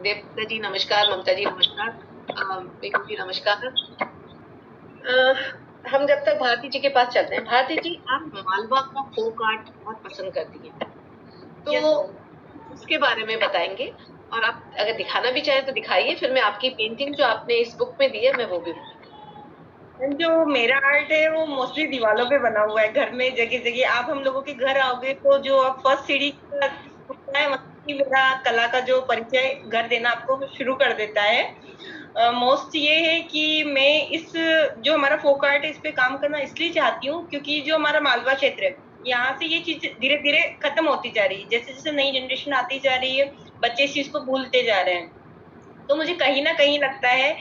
देवता जी नमस्कार, ममता जी नमस्कार, बेगम जी नमस्कार। हम जब तक भारती जी के पास चलते हैं, भारती जी आप मालवा का फोक आर्ट बहुत पसंद करती हैं, तो यस। उसके बारे में बताएंगे। और आप अगर दिखाना भी चाहें तो दिखाइए, फिर मैं आपकी पेंटिंग जो आपने इस बुक में दी है मैं वो भी जो मेरा आर्ट है वो मोस्टली दीवारों पे बना हुआ है, घर में जगह जगह। आप हम लोगों के घर आओगे तो जो आप फर्स्ट सीढ़ी का होता है, वहाँ की मेरा कला का जो परिचय घर देना आपको शुरू कर देता है। मोस्ट ये है कि मैं इस जो हमारा फोक आर्ट है इस पे काम करना इसलिए चाहती हूँ क्योंकि जो हमारा मालवा क्षेत्र है यहाँ से ये चीज धीरे धीरे खत्म होती जा रही है। जैसे जैसे नई जनरेशन आती जा रही है, बच्चे इस चीज को भूलते जा रहे हैं। तो मुझे कहीं ना कहीं लगता है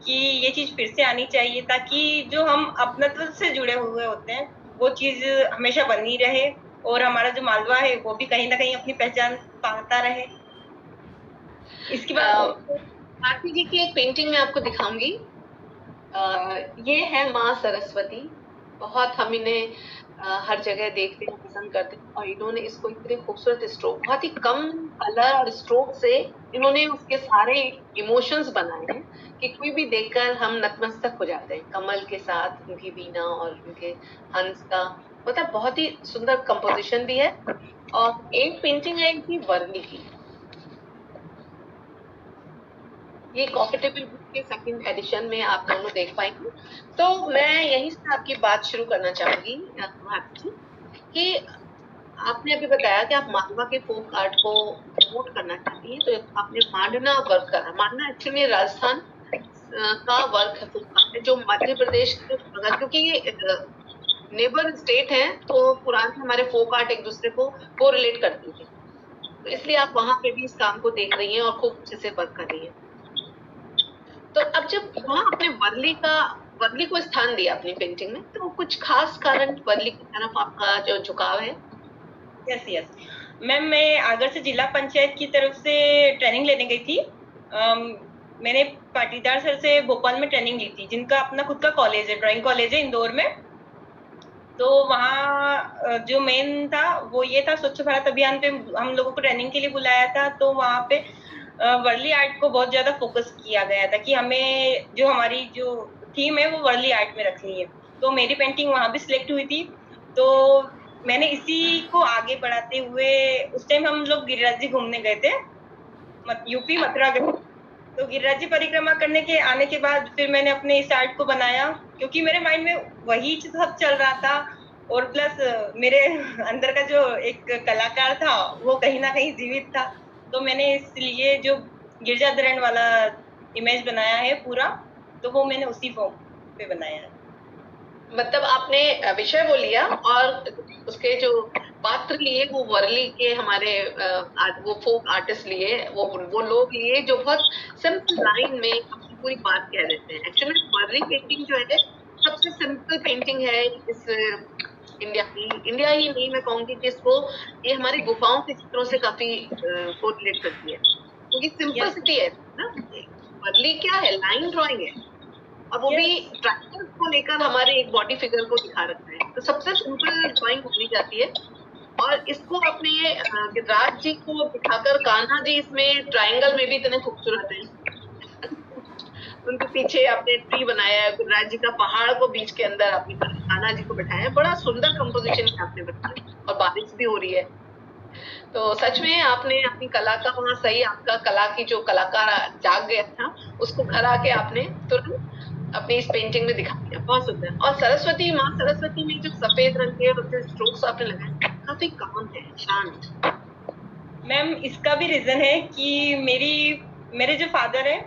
कि ये चीज फिर से आनी चाहिए ताकि जो हम अपनत्व से जुड़े हुए होते हैं वो चीज हमेशा बनी रहे, और हमारा जो मालवा है वो भी कहीं ना कहीं अपनी पहचान पाता रहे। इसके बाद भारती जी की एक पेंटिंग मैं आपको दिखाऊंगी। ये है माँ सरस्वती। बहुत हम इन्हें हर जगह देखते हैं, पसंद करते हैं, और इन्होंने इसको इतने खूबसूरत स्ट्रोक, बहुत ही कम कलर और स्ट्रोक से इन्होंने उसके सारे इमोशंस बनाए हैं कि कोई भी देखकर हम नतमस्तक हो जाते हैं। कमल के साथ उनकी वीणा और उनके हंस का, मतलब बहुत ही सुंदर कंपोजिशन भी है। और एक पेंटिंग है इनकी वर्ली की, ये कॉम्पिटेबल बुक के सेकंड एडिशन में आप दोनों देख पाएंगे। तो मैं यहीं से आपकी बात शुरू करना चाहूंगी भारती जी, कि आपने अभी बताया कि आप मालवा के फोक आर्ट को प्रमोट करना चाहती हैं, तो आपने मांडना वर्क करा। मांडना एक्चुअली राजस्थान का वर्क है, फोक आर्ट है, जो मध्य प्रदेश के अगर, क्योंकि ये नेबर स्टेट है, तो पुराने हमारे फोक आर्ट एक दूसरे को रिलेट करती है। तो इसलिए आप वहां पे भी इस काम को देख रही हैं और खूब अच्छे से वर्क कर रही हैं। तो अब जब वहां आपने वर्ली को स्थान दिया अपनी पेंटिंग में, तो कुछ खास कारण वर्ली की तरफ आपका जो झुकाव है? यस यस मैम, मैं आगर से जिला पंचायत की तरफ से ट्रेनिंग लेने गई थी। मैंने पाटीदार सर से भोपाल में ट्रेनिंग ली थी, जिनका अपना खुद का कॉलेज है, ड्राइंग कॉलेज है इंदौर में। तो वहाँ जो मेन था वो ये था, स्वच्छ भारत अभियान पे हम लोगों को ट्रेनिंग के लिए बुलाया था। तो वहाँ पे वर्ली आर्ट को बहुत ज्यादा फोकस किया गया था कि हमें जो हमारी जो थीम है वो वर्ली आर्ट में रखनी है। तो मेरी पेंटिंग वहां भी सिलेक्ट हुई थी। तो मैंने इसी को आगे बढ़ाते हुए, उस टाइम हम लोग गिरिराज जी घूमने गए थे, यूपी मथुरा गए। तो गिरिराज जी परिक्रमा करने के आने के बाद फिर मैंने अपने इस आर्ट को बनाया, क्योंकि मेरे माइंड में वही सब चल रहा था। और प्लस मेरे अंदर का जो एक कलाकार था वो कहीं ना कहीं जीवित था। तो मैंने इसलिए जो गिरजाधरण वाला इमेज बनाया है पूरा, तो वो मैंने उसी फॉर्म पे बनाया है। मतलब आपने विषय वो लिया और उसके जो पात्र लिए वो वर्ली के हमारे वो फोक आर्टिस्ट लिए, वो लोग लिए जो बहुत सिंपल लाइन में अपनी पूरी बात कह देते हैं। एक्चुअली वर्ली पेंटिंग जो है सबसे सिंपल पेंटिंग है इस इंडिया ही नहीं, मैं कहूंगी कि इसको, ये हमारी गुफाओं के चित्रों से काफी कोरिलेट करती है, क्योंकि यस सिंपलिसिटी है ना। वर्ली क्या है, लाइन ड्राइंग है, और वो भी यस ट्राइंगल को लेकर हमारे एक बॉडी फिगर को दिखा रखा है। तो सबसे सिंपल ड्राइंग मानी जाती है। और इसको अपने गिरिराज जी को दिखाकर, कान्हा जी इसमें ट्राइंगल में भी इतने खूबसूरत हैं। उनके पीछे आपने ट्री बनाया है, गिरिराज जी का पहाड़ को बीच के अंदर आपने कान्हा जी को बिठाया है, बड़ा सुंदर कंपोजिशन आपने बनाया, और बारिश भी हो रही है। तो सच में आपने अपनी कला का वहां सही, आपका कला की जो कलाकार जाग गया था, उसको घर आके आपने तुरंत अपनी इस पेंटिंग में दिखा दिया। बहुत सुंदर। और सरस्वती, माँ सरस्वती में जो सफेद रंग के और जो स्ट्रोक्स आपने लगाए, काफी काम है, शांत। मैम, इसका भी रीजन है कि मेरे जो फादर है